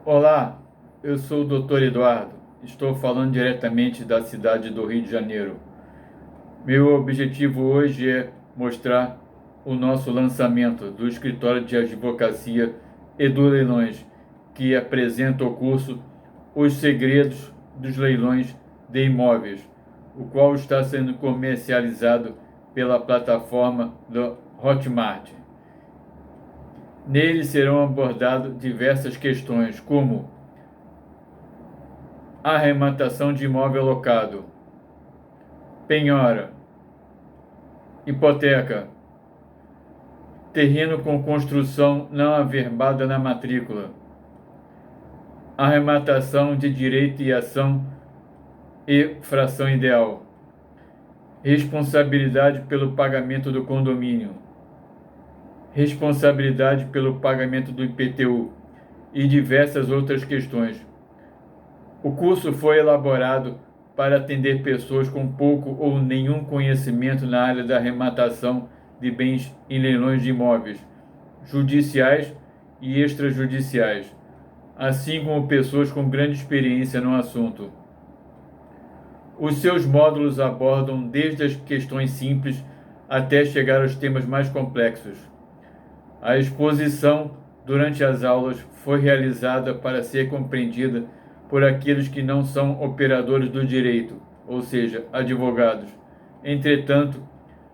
Olá, eu sou o Dr. Eduardo. Estou falando diretamente da cidade do Rio de Janeiro. Meu objetivo hoje é mostrar o nosso lançamento do escritório de advocacia Edu Leilões, que apresenta o curso Os Segredos dos Leilões de Imóveis, o qual está sendo comercializado pela plataforma do Hotmart. Nele serão abordadas diversas questões, como arrematação de imóvel locado, penhora, hipoteca, terreno com construção não averbada na matrícula, arrematação de direito e ação e fração ideal, responsabilidade pelo pagamento do condomínio, responsabilidade pelo pagamento do IPTU e diversas outras questões. O curso foi elaborado para atender pessoas com pouco ou nenhum conhecimento na área da arrematação de bens em leilões de imóveis, judiciais e extrajudiciais, assim como pessoas com grande experiência no assunto. Os seus módulos abordam desde as questões simples até chegar aos temas mais complexos. A exposição durante as aulas foi realizada para ser compreendida por aqueles que não são operadores do direito, ou seja, advogados. Entretanto,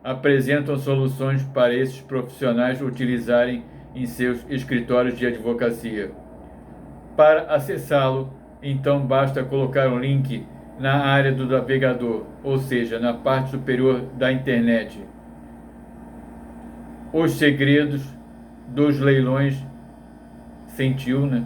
apresentam soluções para esses profissionais utilizarem em seus escritórios de advocacia. Para acessá-lo, então basta colocar um link na área do navegador, ou seja, na parte superior da internet. Os segredos dos leilões, sentiu, né?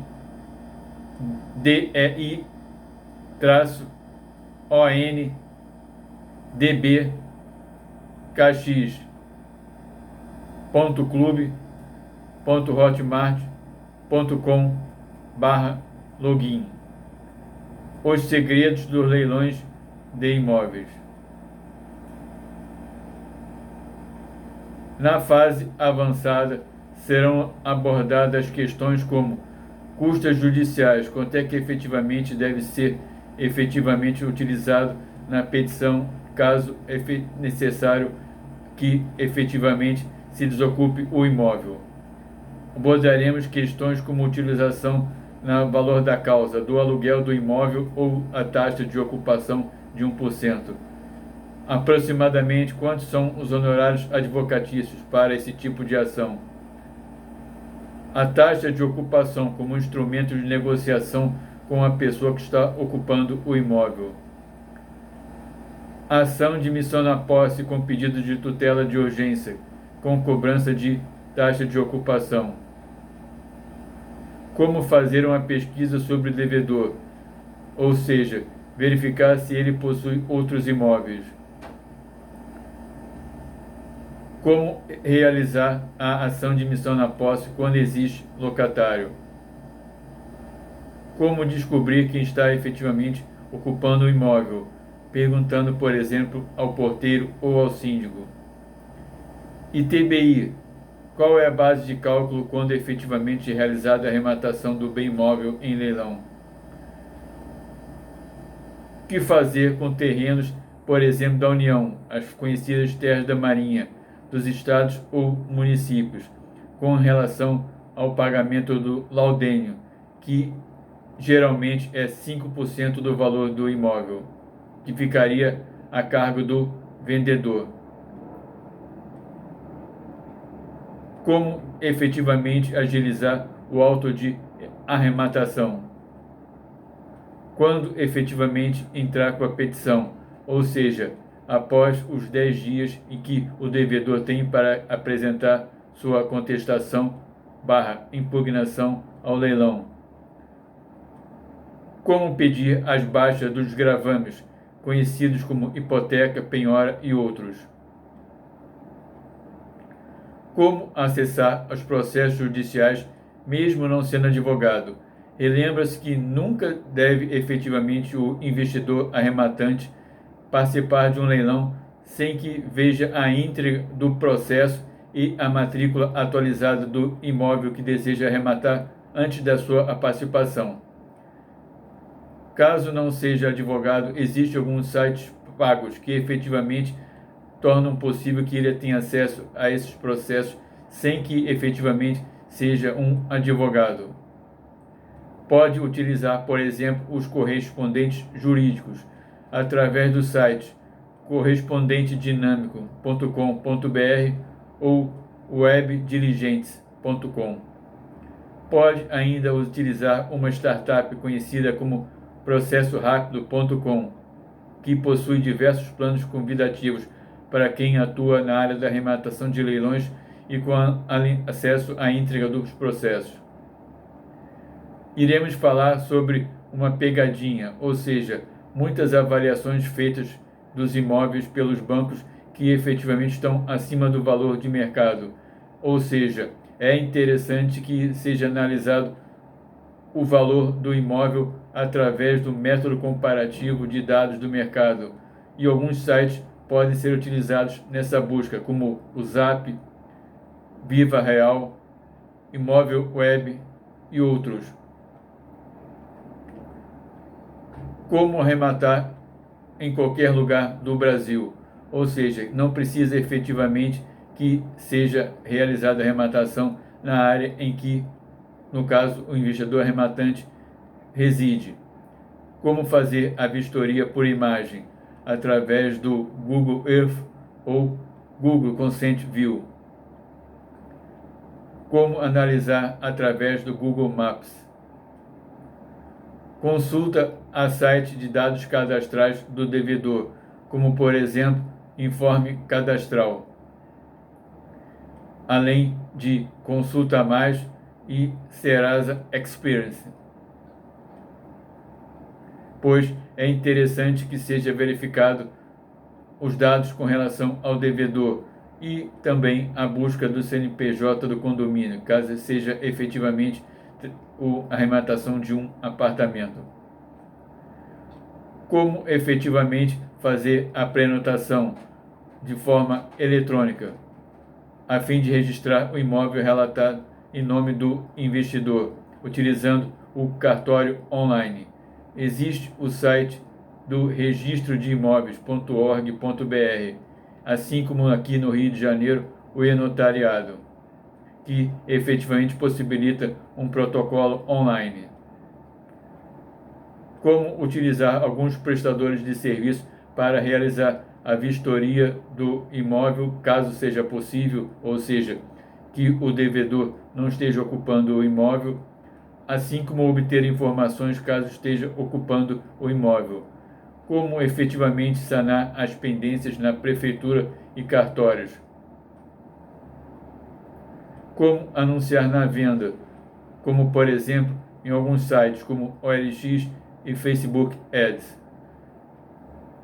DEI-KX.clube.hotmart.com/login. Os segredos dos leilões de imóveis. Na fase avançada, serão abordadas questões como custas judiciais, quanto é que efetivamente deve ser efetivamente utilizado na petição, caso necessário que efetivamente se desocupe o imóvel. Abordaremos questões como utilização no valor da causa, do aluguel do imóvel ou a taxa de ocupação de 1%. Aproximadamente quantos são os honorários advocatícios para esse tipo de ação? A taxa de ocupação como instrumento de negociação com a pessoa que está ocupando o imóvel. Ação de missão na posse com pedido de tutela de urgência, com cobrança de taxa de ocupação. Como fazer uma pesquisa sobre o devedor, ou seja, verificar se ele possui outros imóveis. Como realizar a ação de missão na posse quando existe locatário. Como descobrir quem está efetivamente ocupando o imóvel, perguntando, por exemplo, ao porteiro ou ao síndico. ITBI. Qual é a base de cálculo quando efetivamente é realizada a arrematação do bem imóvel em leilão? O que fazer com terrenos, por exemplo, da União, as conhecidas terras da Marinha, dos estados ou municípios, com relação ao pagamento do laudênio, que geralmente é 5% do valor do imóvel, que ficaria a cargo do vendedor. Como efetivamente agilizar o auto de arrematação? Quando efetivamente entrar com a petição, ou seja, após os 10 dias em que o devedor tem para apresentar sua contestação/impugnação ao leilão. Como pedir as baixas dos gravames, conhecidos como hipoteca, penhora e outros. Como acessar os processos judiciais, mesmo não sendo advogado. Relembra-se que nunca deve efetivamente o investidor arrematante participar de um leilão sem que veja a íntegra do processo e a matrícula atualizada do imóvel que deseja arrematar antes da sua participação. Caso não seja advogado, existem alguns sites pagos que efetivamente tornam possível que ele tenha acesso a esses processos sem que efetivamente seja um advogado. Pode utilizar, por exemplo, os correspondentes jurídicos através do site correspondentedinâmico.com.br ou webdiligentes.com. Pode ainda utilizar uma startup conhecida como processorápido.com, que possui diversos planos convidativos para quem atua na área da arrematação de leilões e com acesso à entrega dos processos. Iremos falar sobre uma pegadinha, ou seja, muitas avaliações feitas dos imóveis pelos bancos que efetivamente estão acima do valor de mercado. Ou seja, é interessante que seja analisado o valor do imóvel através do método comparativo de dados do mercado. E alguns sites podem ser utilizados nessa busca, como o Zap, Viva Real, Imóvel Web e outros. Como arrematar em qualquer lugar do Brasil, ou seja, não precisa efetivamente que seja realizada a arrematação na área em que, no caso, o investidor arrematante reside. Como fazer a vistoria por imagem através do Google Earth ou Google Consent View. Como analisar através do Google Maps. Consulta a site de dados cadastrais do devedor, como por exemplo, Informe Cadastral. Além de Consulta Mais e Serasa Experience. Pois é interessante que seja verificado os dados com relação ao devedor e também a busca do CNPJ do condomínio, caso seja efetivamente a arrematação de um apartamento. Como efetivamente fazer a prenotação de forma eletrônica, a fim de registrar o imóvel relatado em nome do investidor, utilizando o cartório online. Existe o site do registro de imóveis.org.br, assim como aqui no Rio de Janeiro o e-notariado, que efetivamente possibilita um protocolo online. Como utilizar alguns prestadores de serviço para realizar a vistoria do imóvel, caso seja possível, ou seja, que o devedor não esteja ocupando o imóvel, assim como obter informações caso esteja ocupando o imóvel. Como efetivamente sanar as pendências na prefeitura e cartórios. Como anunciar na venda, como por exemplo em alguns sites como OLX e Facebook Ads.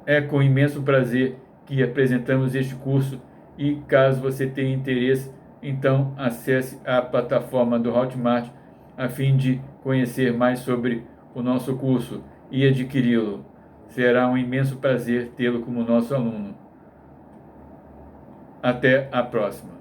É com imenso prazer que apresentamos este curso e caso você tenha interesse, então acesse a plataforma do Hotmart a fim de conhecer mais sobre o nosso curso e adquiri-lo. Será um imenso prazer tê-lo como nosso aluno. Até a próxima.